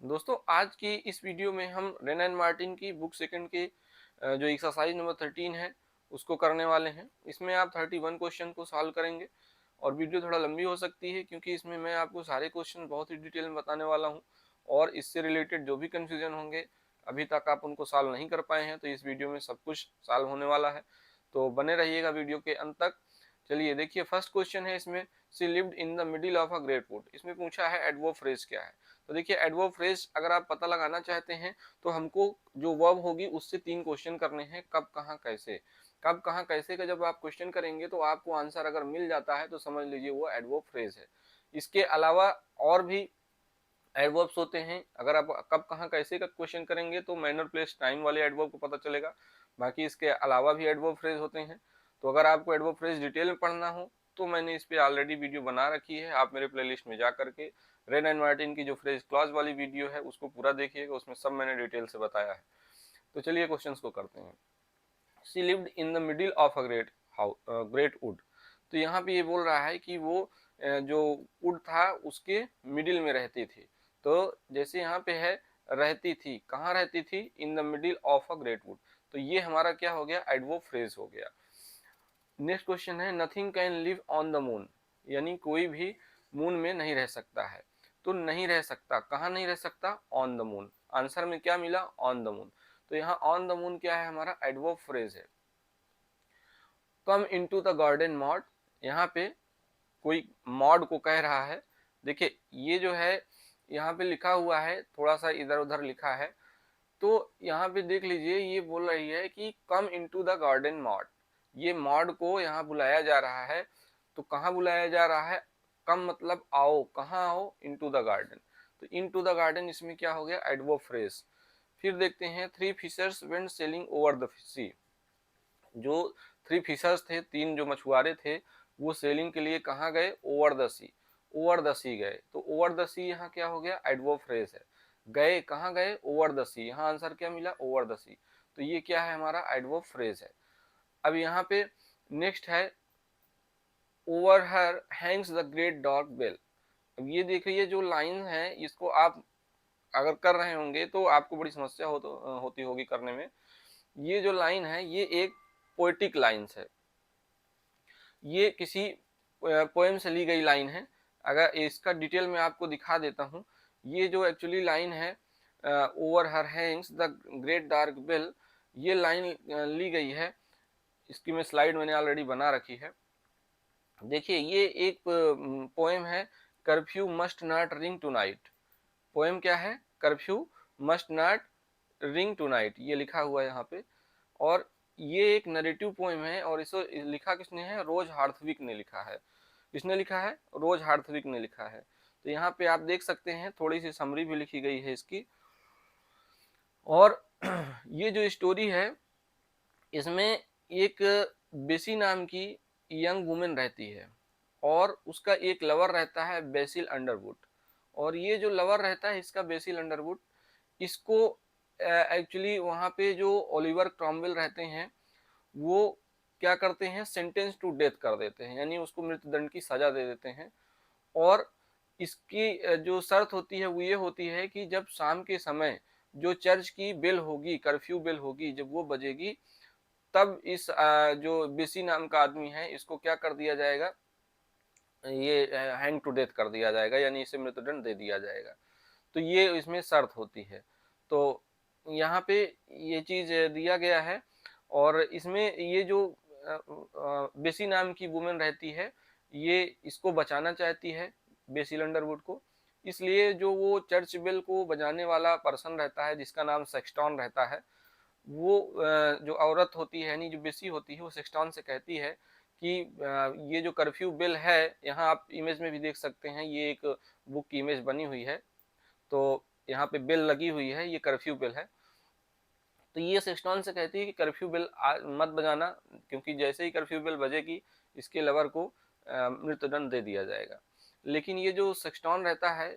दोस्तों आज की इस वीडियो में हम रेन एंड मार्टिन की बुक सेकंड के जो एक्सरसाइज नंबर 13 है उसको करने वाले हैं। इसमें आप 31 क्वेश्चन को सॉल्व करेंगे और वीडियो थोड़ा लंबी हो सकती है क्योंकि इसमें मैं आपको सारे क्वेश्चन बहुत ही डिटेल में बताने वाला हूं और इससे रिलेटेड जो भी कंफ्यूजन होंगे अभी तक आप उनको सॉल्व नहीं कर पाए हैं तो इस वीडियो में सब कुछ सॉल्व होने वाला है। तो बने रहिएगा वीडियो के अंत तक। चलिए देखिए, फर्स्ट क्वेश्चन है इसमें, she lived in the middle of a great wood. इसमें पूछा है एडवर्ब फ्रेज क्या है। तो देखिए, एडवर्ब फ्रेज अगर आप पता लगाना चाहते हैं तो हमको जो वर्ब होगी उससे 3 क्वेश्चन करने हैं, कब कहाँ कैसे। कब कहाँ कैसे का जब आप क्वेश्चन करेंगे तो आपको आंसर अगर मिल जाता है तो समझ लीजिए वो एडवर्ब फ्रेज है। इसके अलावा और भी एडवर्ब्स होते हैं। अगर आप कब कहाँ कैसे का क्वेश्चन करेंगे तो मैनर प्लेस टाइम वाले एडवर्ब को पता चलेगा। बाकी इसके अलावा भी एडवर्ब फ्रेज होते हैं। तो अगर आपको एडवर्ब फ्रेज डिटेल में पढ़ना हो तो मैंने इस पे ऑलरेडी वीडियो बना रखी है, आप मेरे प्लेलिस्ट में जा करके रेन एंड मार्टिन की जो फ्रेज क्लॉज वाली वीडियो है उसको पूरा देखिएगा, उसमें सब मैंने डिटेल से बताया है। तो चलिए क्वेश्चंस को करते हैं। She lived in the middle of a great would. तो यहाँ पे ये बोल रहा है कि वो जो वुड था उसके मिडिल में रहती थी। तो जैसे यहाँ पे है रहती थी, कहाँ रहती थी, इन the middle of a great would. तो ये हमारा क्या हो गया, एडवर्ब फ्रेज हो गया। नेक्स्ट क्वेश्चन है, nothing can live on the moon. यानी कोई भी मून में नहीं रह सकता है। तो नहीं रह सकता, कहाँ नहीं रह सकता, ऑन द मून। आंसर में क्या मिला, ऑन द मून। तो यहाँ ऑन द मून क्या है, हमारा एडवर्ब फ्रेज है। Come into the garden mod, यहाँ पे कोई मॉड को कह रहा है। देखिए ये जो है यहाँ पे लिखा हुआ है, थोड़ा सा इधर उधर लिखा है। तो यहाँ पे देख लीजिए, ये बोल रही है कि come into the garden mod. ये मॉड को यहाँ बुलाया जा रहा है। तो कहाँ बुलाया जा रहा है, कम मतलब आओ, कहाँ आओ, इनटू द गार्डन। तो इनटू द गार्डन इसमें क्या हो गया, एडवर्ब फ्रेज। फिर देखते हैं, three fishers went sailing over the sea. जो थ्री फिशर्स थे, 3 जो मछुआरे थे, वो सेलिंग के लिए कहाँ गए, over the sea. Over the sea गए। तो ओवर द सी यहाँ क्या हो गया, एडवर्ब फ्रेज है। गए कहाँ गए, ओवर द सी। यहाँ आंसर क्या मिला, ओवर द सी। तो ये क्या है, हमारा एडवर्ब फ्रेज है। अब यहाँ पे नेक्स्ट है, over her hangs the great dark bell. अब ये देखिए, जो लाइन है इसको आप अगर कर रहे होंगे तो आपको बड़ी समस्या होती होगी करने में। ये जो लाइन है ये एक पोएटिक लाइन्स है, ये किसी पोएम से ली गई लाइन है। अगर इसका डिटेल में आपको दिखा देता हूँ, ये जो एक्चुअली लाइन है, over her hangs the great dark bell, ये लाइन ली गई है। इसकी मैं स्लाइड मैंने ऑलरेडी बना रखी है। देखिए ये एक पोएम है, curfew must not ring tonight. Poem क्या है, curfew must not ring tonight, ये लिखा हुआ है यहाँ पे। और ये एक नरेटिव पोएम है और इसे लिखा किसने है, रोज हार्थविक ने लिखा है। किसने लिखा है, रोज हार्थविक ने लिखा है। तो यहाँ पे आप देख सकते हैं थोड़ी सी समरी भी लिखी गई है इसकी। और ये जो स्टोरी है इसमें एक बेसी नाम की यंग वुमेन रहती है और उसका एक लवर रहता है बेसिल अंडरवुड। और ये जो लवर रहता है इसका बेसिल अंडरवुड, इसको एक्चुअली वहाँ पे जो ओलिवर क्रॉमवेल रहते हैं वो क्या करते हैं, सेंटेंस टू डेथ कर देते हैं, यानी उसको मृत्युदंड की सजा दे देते हैं। और इसकी जो शर्त होती है वो ये होती है कि जब शाम के समय जो चर्च की बेल होगी, कर्फ्यू बेल होगी, जब वो बजेगी तब इस जो बेसी नाम का आदमी है इसको क्या कर दिया जाएगा, ये हैंग टू डेथ कर दिया जाएगा, यानी इसे मृत्युदंड दे दिया जाएगा। तो ये इसमें शर्त होती है। तो यहाँ पे ये चीज दिया गया है। और इसमें ये जो बेसी नाम की वुमेन रहती है ये इसको बचाना चाहती है, बेसिल अंडरवुड को। इसलिए जो वो चर्च बेल को बजाने वाला पर्सन रहता है जिसका नाम सेक्सटॉन रहता है, वो जो औरत होती है यानी जो बेसी होती है वो सेक्सटॉन से कहती है कि ये जो कर्फ्यू बिल है, यहाँ आप इमेज में भी देख सकते हैं, ये एक बुक की इमेज बनी हुई है। तो यहाँ पे बेल लगी हुई है, ये कर्फ्यू बिल है। तो ये सेक्सटॉन से कहती है कि कर्फ्यू बिल मत बजाना, क्योंकि जैसे ही कर्फ्यू बिल बजेगी इसके लवर को मृत्युदंड दे दिया जाएगा। लेकिन ये जो सेक्सटॉन रहता है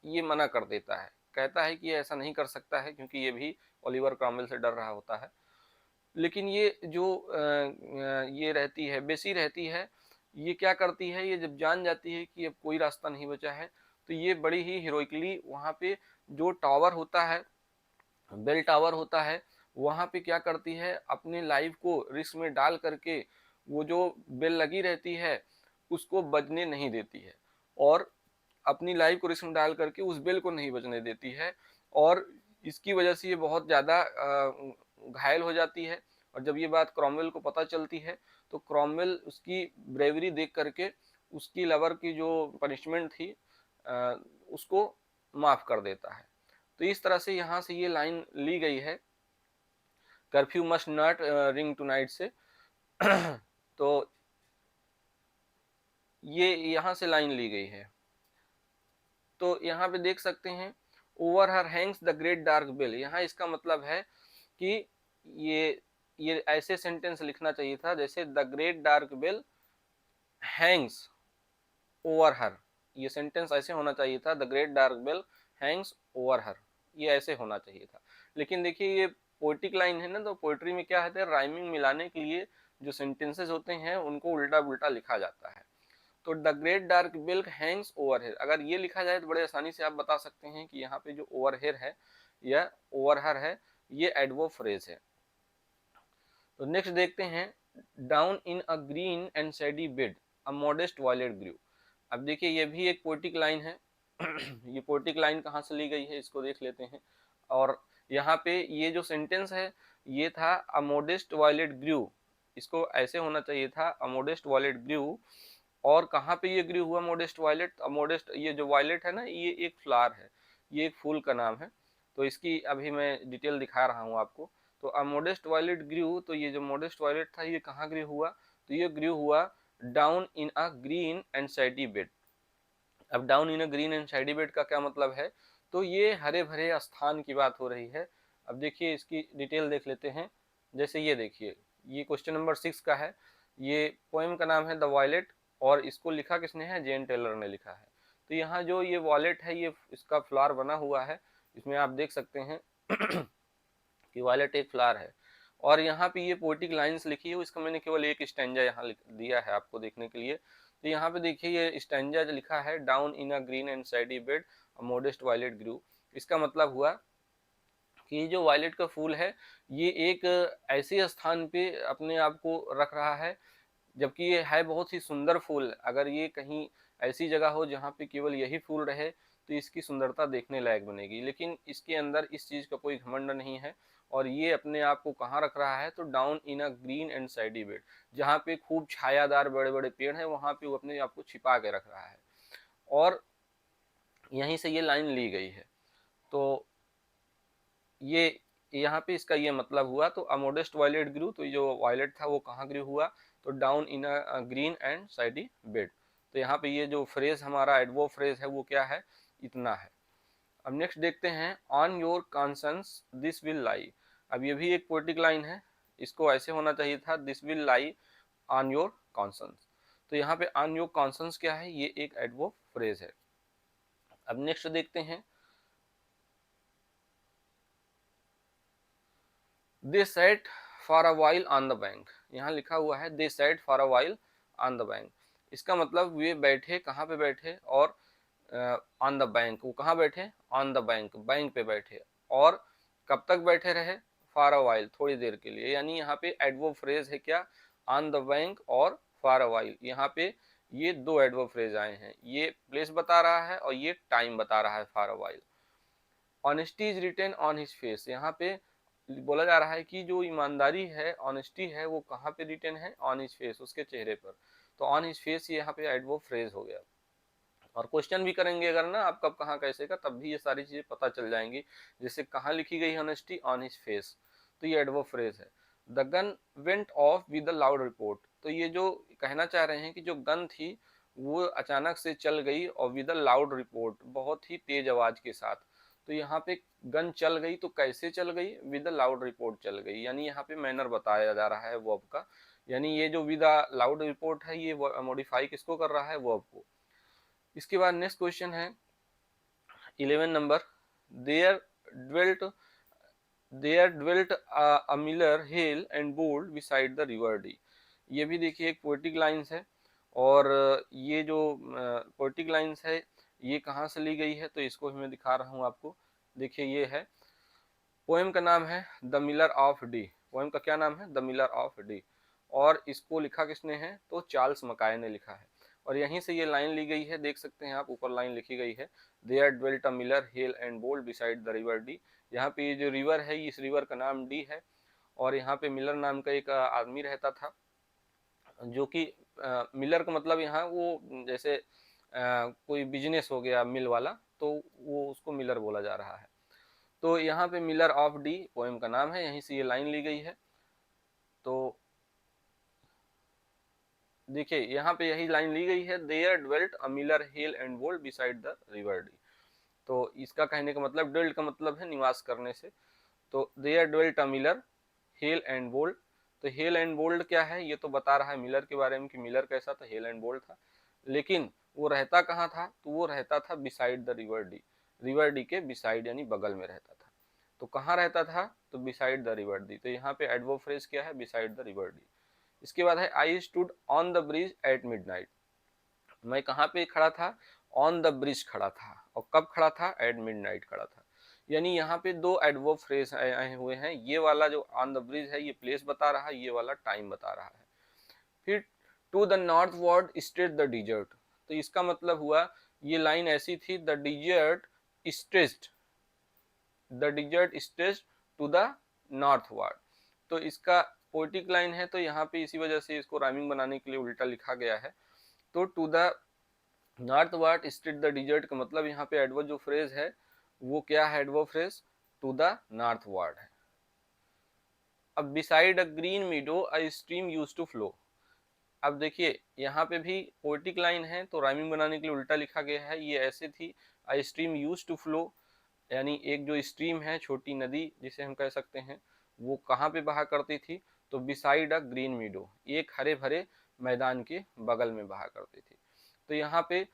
ये मना कर देता है, कहता है कि ये ऐसा नहीं कर सकता है क्योंकि ये भी ओलिवर क्रॉमवेल से डर रहा होता है। लेकिन ये जो ये रहती है, बेसी रहती है, ये क्या करती है, ये जब जान जाती है कि अब कोई रास्ता नहीं बचा है तो ये बड़ी ही हीरोइकली वहाँ पे जो टावर होता है, बेल टावर होता है, वहाँ पे क्या करती है, अपनी लाइफ को रिस्क में डाल करके वो जो बेल लगी रहती है उसको बजने नहीं देती है, और अपनी लाइफ को रिस्क में डाल करके उस बेल को नहीं बजने देती है, और इसकी वजह से ये बहुत ज़्यादा घायल हो जाती है। और जब ये बात क्रॉमवेल को पता चलती है तो क्रॉमवेल उसकी ब्रेवरी देख करके उसकी लवर की जो पनिशमेंट थी उसको माफ़ कर देता है। तो इस तरह से यहाँ से ये लाइन ली गई है, curfew must not ring tonight से। तो ये यहाँ से लाइन ली गई है। तो यहाँ पे देख सकते हैं, over her hangs the great dark bill, यहाँ इसका मतलब है कि ये ये ऐसे सेंटेंस लिखना चाहिए था जैसे the great dark bill Hanks over हर, ये सेंटेंस ऐसे होना चाहिए था, the great dark bill Hanks over हर, ये ऐसे होना चाहिए था। लेकिन देखिए ये पोएटिक लाइन है ना, तो पोएट्री में क्या है, राइमिंग मिलाने के लिए जो सेंटेंसेस होते हैं उनको उल्टा पुल्टा लिखा जाता है। तो the great dark bill Hanks over here, अगर ये लिखा जाए तो बड़े आसानी से आप बता सकते हैं कि यहाँ पे जो ओवर हेयर है या ओवर हर है, ये एडवर्ब फ्रेज है। तो नेक्स्ट देखते हैं, down in a green and shady bed a modest violet grew. अब देखिए ये भी एक पोएटिक लाइन है। ये पोएटिक लाइन कहाँ से ली गई है इसको देख लेते हैं। और यहाँ पे ये जो सेंटेंस है ये था अ मॉडेस्ट वायलेट ग्रू, इसको ऐसे होना चाहिए था अ मॉडेस्ट वायलेट ग्रू। और कहाँ पे ये ग्रू हुआ मॉडेस्ट वायलेट, मॉडेस्ट, ये जो वायलेट है ना ये एक फ्लावर है, ये एक फूल का नाम है। तो इसकी अभी मैं डिटेल दिखा रहा हूँ आपको। तो अ मॉडेस्ट वायलेट ग्रू, तो ये जो मॉडेस्ट वायलेट था ये कहाँ ग्रू हुआ, तो ये ग्रू हुआ down in a green and shady bed. अब down in a green and shady bed का क्या मतलब है, तो ये हरे भरे स्थान की बात हो रही है। अब देखिए इसकी डिटेल देख लेते हैं। जैसे ये देखिए, ये क्वेश्चन नंबर 6 का है, ये पोएम का नाम है द वायलेट, और इसको लिखा किसने है, जेन टेलर ने लिखा है। तो यहाँ जो ये वॉलेट है ये इसका फ्लावर बना हुआ है, इसमें आप देख सकते हैं कि वायलेट एक फ्लावर है। और यहाँ पे ये पोएटिक लाइंस लिखी है, इसका मैंने केवल एक स्टैंजा यहाँ दिया है आपको देखने के लिए। तो यहाँ पे देखिए ये स्टैंजा जो लिखा है, down in a green and shady bed modest violet grew, इसका मतलब हुआ कि जो वायलेट का फूल है ये एक ऐसे स्थान पे अपने आप को रख रहा है, जबकि ये है बहुत ही सुंदर फूल। अगर ये कहीं ऐसी जगह हो जहाँ पे केवल यही फूल रहे तो इसकी सुंदरता देखने लायक बनेगी, लेकिन इसके अंदर इस चीज़ का कोई घमंड नहीं है। और ये अपने आप को कहाँ रख रहा है, तो down in a green and shady bed, जहाँ पे खूब छायादार बड़े बड़े पेड़ हैं वहाँ पे वो अपने आप को छिपा के रख रहा है। और यहीं से ये लाइन ली गई है। तो ये यहाँ पे इसका ये मतलब हुआ। तो अ मॉडेस्ट वायलेट ग्रू, तो जो वायलेट था वो कहाँ ग्रू हुआ, तो down in a green and shady bed. तो यहाँ पे ये जो फ्रेज हमारा एडवर्ब फ्रेज है वो क्या है, इतना है। अब नेक्स्ट देखते हैं, on your conscience this will lie. अब ये भी एक पोएटिक लाइन है, इसको ऐसे होना चाहिए था, this will lie on your conscience. तो यहाँ पे ऑन योर कॉन्शंस क्या है, ये एक एडवर्ब फ्रेज है। अब नेक्स्ट देखते हैं, they sat for a while on the bank, यहाँ लिखा हुआ है they sat for a while on the bank. इसका मतलब वे बैठे, कहाँ पे बैठे, और ऑन द बैंक, वो कहाँ बैठे, ऑन द बैंक, बैंक पे बैठे। और कब तक बैठे रहे, फॉर अ वाइल, थोड़ी देर के लिए। यानी यहाँ पे एडवर्ब फ्रेज है क्या, ऑन द बैंक और फॉर अ वाइल। यहाँ पे ये दो एडवर्ब फ्रेज आए हैं, ये प्लेस बता रहा है और ये टाइम बता रहा है, for a while. Honesty is written on his face, यहाँ पे बोला जा रहा है कि जो ईमानदारी है, ऑनेस्टी है, वो कहाँ पे रिटेन है, ऑन हिज फेस, उसके चेहरे पर। तो ऑन हिज फेस ये यहाँ पे एडवर्ब फ्रेज हो गया। और क्वेश्चन भी करेंगे अगर ना, आप कब कहाँ कैसे का, तब भी ये सारी चीजें पता चल जाएंगी। जैसे कहाँ लिखी गई ऑनेस्टी, ऑन हिज फेस, तो ये एडवर्ब फ्रेज है। The gun went of with the loud report, तो ये जो कहना चाह रहे हैं कि जो गन थी वो अचानक से चल गई, और विद द लाउड रिपोर्ट, बहुत ही तेज आवाज के साथ। तो यहाँ पे गन चल गई तो कैसे चल गई, विद लाउड रिपोर्ट चल गई, यानी यहाँ पे मैनर बताया जा रहा है वर्ब का। यानी ये जो विद लाउड रिपोर्ट है ये मॉडिफाई किसको कर रहा है, वर्ब को। इसके बाद नेक्स्ट क्वेश्चन है 11 number, there dwelt a miller hill and bold beside the river Dee. ये भी देखिए एक पोएटिक लाइंस है। और ये जो पोएटिक लाइंस है ये कहाँ से ली गई है, तो इसको भी मैं दिखा रहा हूँ आपको। देखिए ये है, पोएम का नाम है the Miller of D. Poem का क्या नाम है? The Miller of D. और इसको लिखा किसने है? तो चार्ल्स मकाय ने लिखा है। और यहीं से ये लाइन ली गई है, देख सकते हैं आप, ऊपर लाइन लिखी गई है, there dwelt a miller hale and bold beside the river Dee. यहाँ पे ये जो रिवर है, इस रिवर का नाम डी है। और यहाँ पे मिलर नाम का एक आदमी रहता था, जो कि मिलर का मतलब यहाँ वो जैसे कोई बिजनेस हो गया मिल वाला, तो वो उसको मिलर बोला जा रहा है। तो यहाँ पे मिलर ऑफ डी पोएम का नाम है, यहीं से ये लाइन ली गई है। तो देखिए यहाँ पे यही लाइन ली गई है, there dwelt a miller hale and bold beside the river Dee. तो इसका कहने का मतलब, ड्वेल्ट का मतलब है निवास करने से, तो there dwelt a miller hale and bold. तो हेल एंड बोल्ड क्या है? ये तो बता रहा है मिलर के बारे में कि मिलर कैसा था, हेल एंड बोल्ड था। लेकिन वो रहता कहाँ था? तो वो रहता था beside the river D. River D के बिसाइड यानी बगल में रहता था। तो कहाँ रहता था? तो बिसाइड द रिवर डी। तो यहाँ पे एडवर्ब फ्रेज क्या है? Beside the river Dee. इसके बाद है I stood on the bridge at midnight. मैं कहाँ पे खड़ा था? ऑन द ब्रिज खड़ा था। और कब खड़ा था? एट मिडनाइट खड़ा था। यानी यहाँ पे दो एडवर्ब फ्रेज आए हुए हैं। ये वाला जो ऑन द ब्रिज है, ये प्लेस बता रहा है, ये वाला टाइम बता रहा है। फिर to the northward stretch the desert. तो इसका मतलब हुआ, ये लाइन ऐसी थी, the desert stretched, the desert stretched to the northward. तो इसका पोएटिक लाइन है, तो यहाँ पे इसी वजह से इसको राइमिंग बनाने के लिए उल्टा लिखा गया है। तो to the northward stretch the desert का मतलब यहाँ पे एडवर्ब जो फ्रेज है वो क्या है? Adverb phrase to the northward है। अब beside a green meadow a stream used to flow. अब देखिए यहाँ पे भी पोएटिक लाइन है, तो राइमिंग बनाने के लिए उल्टा लिखा गया है। ये ऐसे थी, a stream use to flow, यानी एक जो स्ट्रीम है, छोटी नदी जिसे हम कह सकते हैं, वो कहाँ पे बहा करती थी? तो बिसाइड अ ग्रीन मीडो, एक हरे भरे मैदान के बगल में बहा करती थी। तो यहाँ पे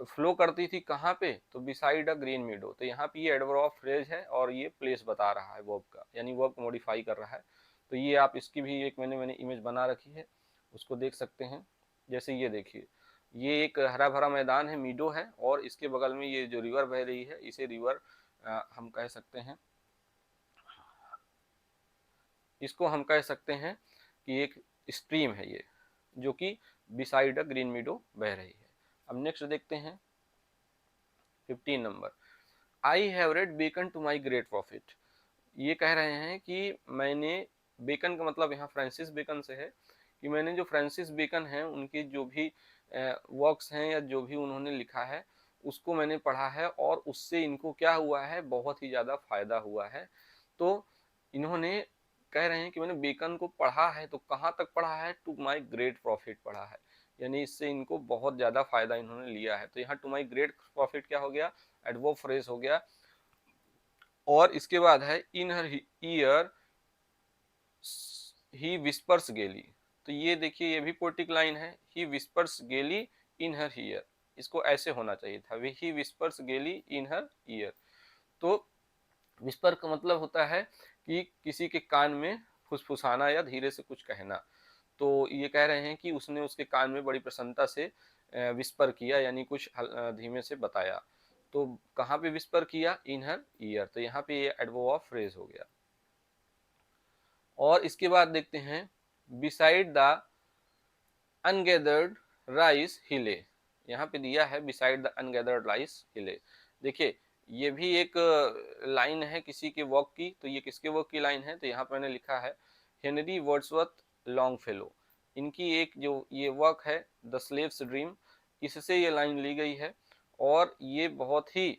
फ्लो करती थी कहाँ पे? तो बिसाइड अ ग्रीन मीडो। तो यहाँ पे ये एडवर्ब ऑफ फ्रेज है और ये प्लेस बता रहा है वर्ब का, यानी वर्ब को मॉडिफाई कर रहा है। तो ये आप इसकी भी एक मैंने इमेज बना रखी है, उसको देख सकते हैं। जैसे ये देखिए, ये एक हरा भरा मैदान है, मीडो है, और इसके बगल में ये जो रिवर बह रही है, इसे रिवर हम कह सकते हैं, इसको हम कह सकते हैं कि एक स्ट्रीम है ये, जो कि बिसाइड अ ग्रीन मीडो बह रही है। अब नेक्स्ट देखते हैं 15 number, I have read Bacon to my great profit. ये कह रहे हैं कि मैंने, बेकन का मतलब यहाँ फ्रांसिस बेकन से है, कि मैंने जो फ्रांसिस बेकन हैं उनकी जो भी वर्क्स हैं या जो भी उन्होंने लिखा है उसको मैंने पढ़ा है, और उससे इनको क्या हुआ है? बहुत ही ज़्यादा फायदा हुआ है। तो इन्होंने कह रहे हैं कि मैंने बेकन को पढ़ा है, तो कहाँ तक पढ़ा है? टू माई ग्रेट प्रॉफिट पढ़ा है, यानी इससे इनको बहुत ज़्यादा फायदा इन्होंने लिया है। तो यहाँ टू माई ग्रेट प्रॉफिट क्या हो गया? एडवर्ब फ्रेज हो गया। और इसके बाद है इन हर ईयर ही विस्पर्स गेली। तो ये देखिए, ये भी पोएटिक लाइन है, ही विस्पर्स गेली इन हर ईयर। इसको ऐसे होना चाहिए था, ही विस्पर्स गेली इन हर ईयर। तो विस्पर का मतलब होता है कि किसी के कान में फुसफुसाना या धीरे से कुछ कहना। तो ये कह रहे हैं कि उसने उसके कान में बड़ी प्रसन्नता से विस्पर किया, यानी कुछ धीमे से बताया। तो कहाँ पे विस्पर किया? इन हर ईयर। तो यहाँ पे ये एडवर्ब ऑफ फ्रेज हो गया। और इसके बाद देखते हैं, बिसाइड द अनगेदर्ड राइस हिले। यहाँ पे दिया है बिसाइड द अनगेदर्ड राइस हिले। देखिए ये भी एक लाइन है किसी के वर्क की। तो ये किसके वर्क की लाइन है? तो यहाँ पर मैंने लिखा है हेनरी वर्ड्सवर्थ लॉन्गफेलो। इनकी एक जो ये वर्क है द स्लेव्स ड्रीम, इससे ये लाइन ली गई है। और ये बहुत ही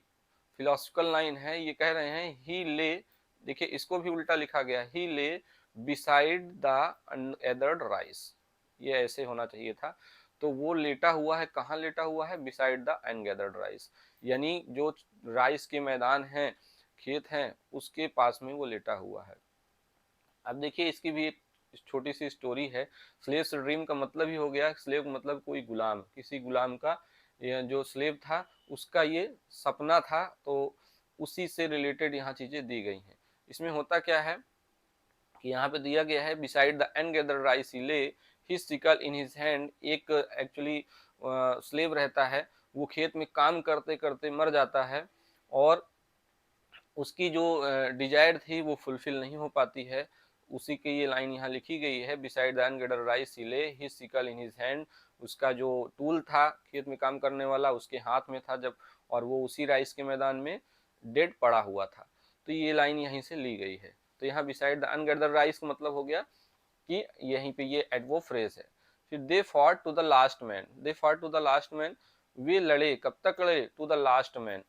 फिलोसफिकल लाइन है। ये कह रहे हैं ही ले, देखिए इसको भी उल्टा लिखा गया, ही ले बिसाइड द अनगेदर्ड राइस। ये ऐसे होना चाहिए था। तो वो लेटा हुआ है, कहाँ लेटा हुआ है? बिसाइड द अनगेदर्ड राइस, यानी जो राइस के मैदान हैं, खेत हैं, उसके पास में वो लेटा हुआ है। अब देखिए इसकी भी एक छोटी सी स्टोरी है। स्लेव्स ड्रीम का मतलब ही हो गया, स्लेव मतलब कोई गुलाम, किसी गुलाम का, जो स्लेव था उसका ये सपना था। तो उसी से रिलेटेड यहाँ चीजें दी गई हैं। इसमें होता क्या है कि यहाँ पे दिया गया है बिसाइड द अनगेदर्ड राइस ही ले his sickle in his hand. एक एक्चुअली स्लेव रहता है, वो खेत में काम करते करते मर जाता है और उसकी जो डिजायर थी वो फुलफिल नहीं हो पाती है। उसी की ये लाइन यहाँ लिखी गई है, बिसाइड द अनगेदर्ड राइस ही ले his sickle in his hand. उसका जो टूल था खेत में काम करने वाला उसके हाथ में था जब, और वो उसी राइस के मैदान में डेड पड़ा हुआ था। तो ये लाइन यहीं से ली गई है। तो यहाँ बिसाइड द अनगेदर्ड राइस का मतलब हो गया कि यहीं पे ये एडवर्ब फ्रेज है। फिर they fought to the last man, they fought to the last man, वे लड़े, कब तक लड़े, टू द लास्ट मैन।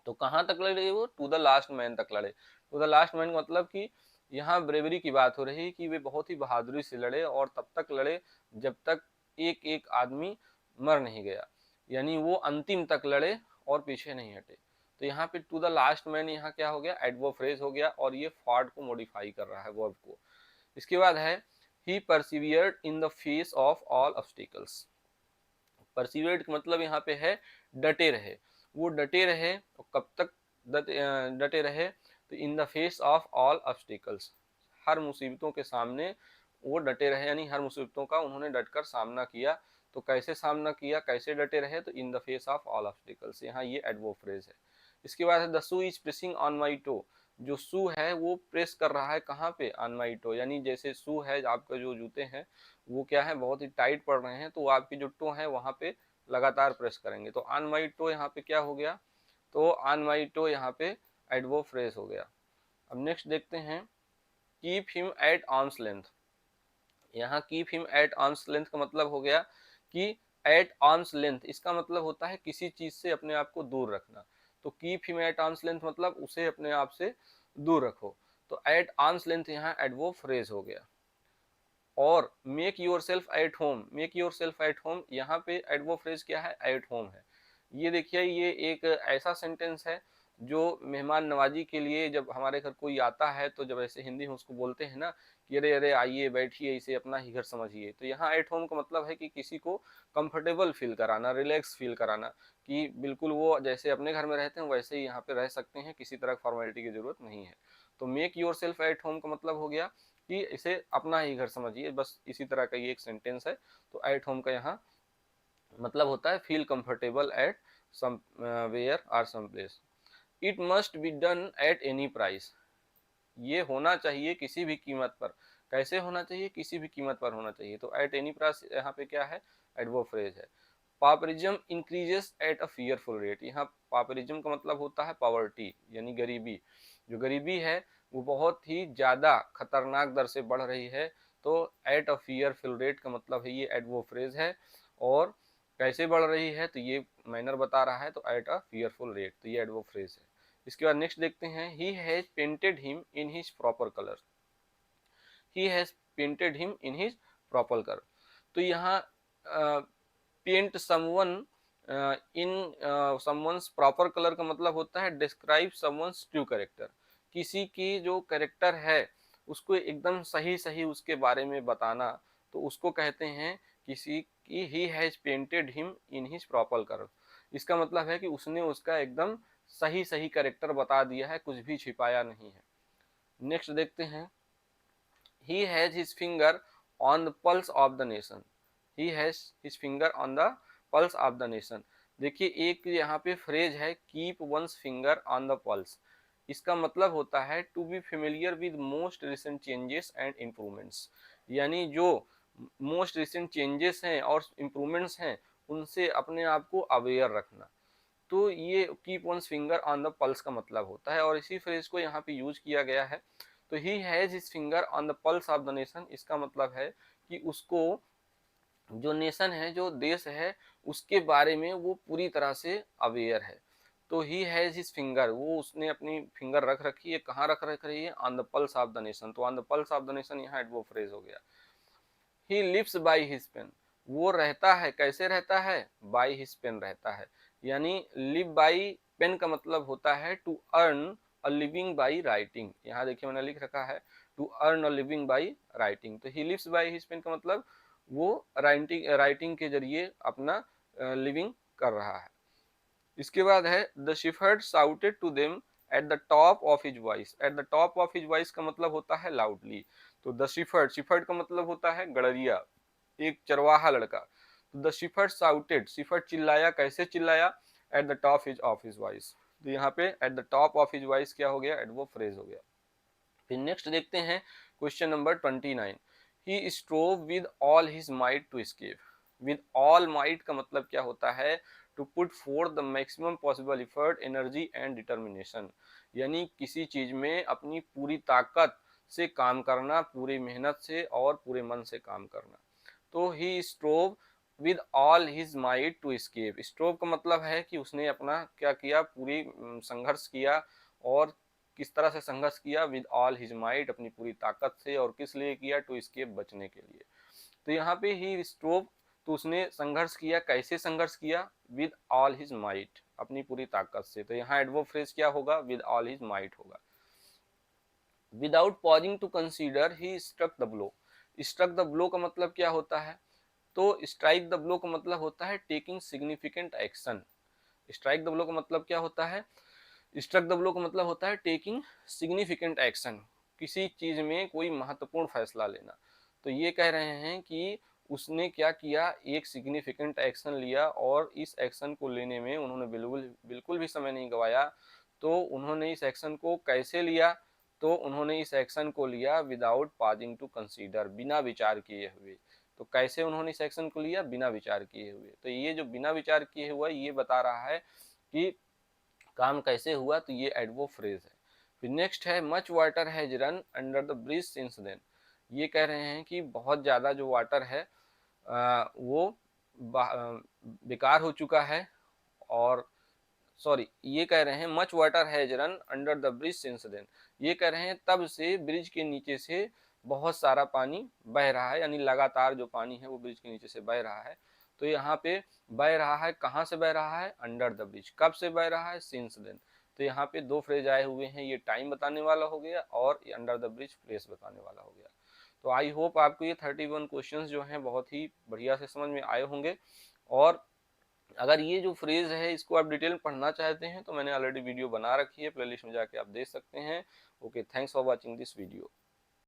तो कहाँ तक लड़े वो, टू द लास्ट मैन तक लड़े। टू द लास्ट मैन मतलब कि यहाँ ब्रेवरी की बात हो रही है कि वे बहुत ही बहादुरी से लड़े और तब तक लड़े जब तक एक एक आदमी मर नहीं गया, यानी वो अंतिम तक लड़े और पीछे नहीं हटे। तो यहाँ पे टू द लास्ट मैन यहाँ क्या हो गया, एडवर्ब फ्रेज हो गया और ये फॉट को मॉडिफाई कर रहा है, वर्ब को। इसके बाद है he persevered in the face of all obstacles. Persevered का मतलब यहाँ पे है डटे रहे, वो डटे रहे तो कब तक डटे रहे, तो in the face of all obstacles, हर मुसीबतों के सामने वो डटे रहे, यानी हर मुसीबतों का उन्होंने डटकर सामना किया। तो कैसे सामना किया, कैसे डटे रहे, तो in the face of all obstacles, यहाँ ये एडवर्ब फ्रेज है। इसके बाद है the shoe is pressing on my toe, जो शू है वो प्रेस कर रहा है कहाँ पे, ऑन माई टो, यानी जैसे शू है आपका जो जूते हैं वो क्या है बहुत ही टाइट पड़ रहे हैं, तो वो आपकी जो टो है वहां पे लगातार प्रेस करेंगे। तो ऑन माई टो यहाँ पे क्या हो गया, तो ऑन माई टो यहाँ पे एडवर्ब फ्रेज हो गया। अब नेक्स्ट देखते हैं, keep him at arm's length. यहाँ keep him at arm's length का मतलब हो गया कि एट आर्म्स लेंथ, इसका मतलब होता है किसी चीज से अपने आप को दूर रखना। तो keep him at arm's length मतलब उसे अपने आप से दूर रखो। तो एट आर्म्स लेंथ यहाँ एडवर्ब फ्रेज हो गया। और make your self at home, make your self at home, यहाँ पे एडवर्ब फ्रेज क्या है, एट होम है। ये देखिए ये एक ऐसा सेंटेंस है जो मेहमान नवाजी के लिए, जब हमारे घर कोई आता है तो जब ऐसे हिंदी में उसको बोलते हैं ना कि अरे अरे आइए बैठिए, इसे अपना ही घर समझिए, तो यहाँ एट होम का मतलब है कि किसी को कंफर्टेबल फील कराना, रिलैक्स फील कराना, कि बिल्कुल वो जैसे अपने घर में रहते हैं वैसे ही यहाँ पे रह सकते हैं, किसी तरह फॉर्मेलिटी की जरूरत नहीं है। तो make your self at home का मतलब हो गया कि इसे अपना ही घर समझिए, बस इसी तरह का ये एक सेंटेंस है। तो एट होम का यहाँ मतलब होता है feel comfortable at somewhere or some place. It must be done at any price, ये होना चाहिए किसी भी कीमत पर। कैसे होना चाहिए, किसी भी कीमत पर होना चाहिए। तो एट एनी प्राइस यहाँ पे क्या है, एडवर्ब फ्रेज है। Pauperism increases at a fearful rate, यहाँ पापरिज्म का मतलब होता है पॉवर्टी, यानी गरीबी। जो गरीबी है वो बहुत ही ज्यादा खतरनाक दर से बढ़ रही है। तो एट अ फियरफुल रेट का मतलब है ये एडवर्ब फ्रेज है। और कैसे बढ़ रही है तो ये मैनर बता रहा है, तो एट अ फियरफुल रेट, तो ये एडवर्ब फ्रेज है। इसके बाद नेक्स्ट देखते हैं, he has painted him in his proper colour, he has painted him in his proper colour. तो यहाँ paint someone in someone's proper colour का मतलब होता है डिस्क्राइब समवंस ट्रू कैरेक्टर, किसी की जो कैरेक्टर है उसको एकदम सही सही उसके बारे में बताना, तो उसको कहते हैं किसी की ही has painted him in his proper colour. इसका मतलब है कि उसने उसका एकदम सही सही कैरेक्टर बता दिया है, कुछ भी छिपाया नहीं है। नेक्स्ट देखते हैं, he has his finger on the pulse of the nation, he has his finger on the pulse of the nation। देखिए एक यहाँ पे फ्रेज है keep one's finger on the pulse, इसका मतलब होता है to be familiar with most recent changes and improvements, यानी जो मोस्ट रिसेंट चेंजेस हैं और इम्प्रूवमेंट्स हैं उनसे अपने आप को अवेयर रखना। तो ये keep one's finger on the pulse का मतलब होता है, और इसी फ्रेज को यहाँ पे यूज किया गया है। तो he has his finger on the pulse of the nation, इसका मतलब है कि उसको जो नेशन है, जो देश है, उसके बारे में वो पूरी तरह से अवेयर है। तो ही हैज हिज फिंगर, वो उसने अपनी फिंगर रख रखी है, कहाँ रख रही है, on the pulse of the nation. तो on the pulse of the nation यहाँ एडवर्ब फ्रेज हो गया। He lives by his pen, वो रहता है, कैसे रहता है, बाय हिज पेन रहता है, यानी लिव बाय पेन का मतलब होता है to earn a living by writing. यहाँ देखिए मैंने लिख रखा है to earn a living by writing. तो he lives by his pen का मतलब वो राइटिंग के जरिए अपना लिविंग कर रहा है। इसके बाद है the shepherd shouted to them at the top of his voice, at the top of his voice का मतलब होता है लाउडली। तो द शिफर्ड, शिफर्ड का मतलब होता है गड़रिया, एक चरवाहा लड़का। द शिफर्ड शाउटेड, शिफर्ड चिल्लाया, कैसे चिल्लाया, eight the top his of his voice. तो यहाँ पे eight the top of his voice क्या हो गया, एडवर्ब फ्रेज हो गया। फिर नेक्स्ट देखते हैं question number 29। He strove with all his might to escape. With all might का मतलब क्या होता है, to put forth the maximum possible effort, energy and determination, यानी किसी चीज में अपनी पूरी ताकत से काम करना, पूरी मेहनत से और पूरे मन से काम करना। तो he strove with all his might to escape. Strove का मतलब है कि उसने अपना क्या किया, पूरी संघर्ष किया। और किस तरह से संघर्ष किया, विद ऑल हिज माइट, अपनी पूरी ताकत से। और किस लिए किया, टू एस्केप, बचने के लिए। तो यहाँ पे ही स्ट्रोव, तो उसने संघर्ष किया, कैसे संघर्ष किया, विद ऑल हिज माइट, अपनी पूरी ताकत से। तो यहाँ एडवर्ब फ्रेज क्या होगा, विद ऑल हिज माइट होगा। Without pausing to consider he struck the blow. Struck the blow का मतलब क्या होता है, तो स्ट्राइक द ब्लो का मतलब होता है taking significant action. Strike the blow का मतलब क्या होता है, स्ट्रक द ब्लो का मतलब होता है टेकिंग सिग्निफिकेंट एक्शन, किसी चीज में कोई महत्वपूर्ण फैसला लेना। तो ये कह रहे हैं कि उसने क्या किया, एक सिग्निफिकेंट एक्शन लिया, और इस एक्शन को लेने में उन्होंने बिल्कुल बिल्कुल भी समय नहीं गवाया। तो उन्होंने इस एक्शन को कैसे लिया, तो उन्होंने इस एक्शन को लिया विदाउट पाजिंग टू कंसीडर, बिना विचार किए हुए। तो कैसे उन्होंने इस एक्शन को लिया, बिना विचार किए हुए। तो ये जो बिना विचार किए हुआ, ये बता रहा है कि काम कैसे हुआ। तो ये एडवर्ब फ्रेज है। फिर नेक्स्ट है much water has run under the bridge since then. ये कह रहे हैं कि बहुत ज़्यादा जो वाटर है वो बेकार हो चुका है। और सॉरी, ये कह रहे हैं much water has run under the bridge since then. ये कह रहे हैं तब से ब्रिज के नीचे से बहुत सारा पानी बह रहा है, यानी लगातार जो पानी है वो ब्रिज के नीचे से बह रहा है। तो यहाँ पे बह रहा है, कहाँ से बह रहा है, अंडर द ब्रिज। कब से बह रहा है, सिंस देन। तो यहाँ पे दो फ्रेज आए हुए हैं, ये टाइम बताने वाला हो गया और ये अंडर द ब्रिज प्लेस बताने वाला हो गया। तो आई होप आपको ये 31 क्वेश्चंस जो हैं बहुत ही बढ़िया से समझ में आए होंगे। और अगर ये जो फ्रेज है इसको आप डिटेल में पढ़ना चाहते हैं तो मैंने ऑलरेडी वीडियो बना रखी है, प्लेलिस्ट में जाके आप देख सकते हैं। Okay, thanks for watching this video.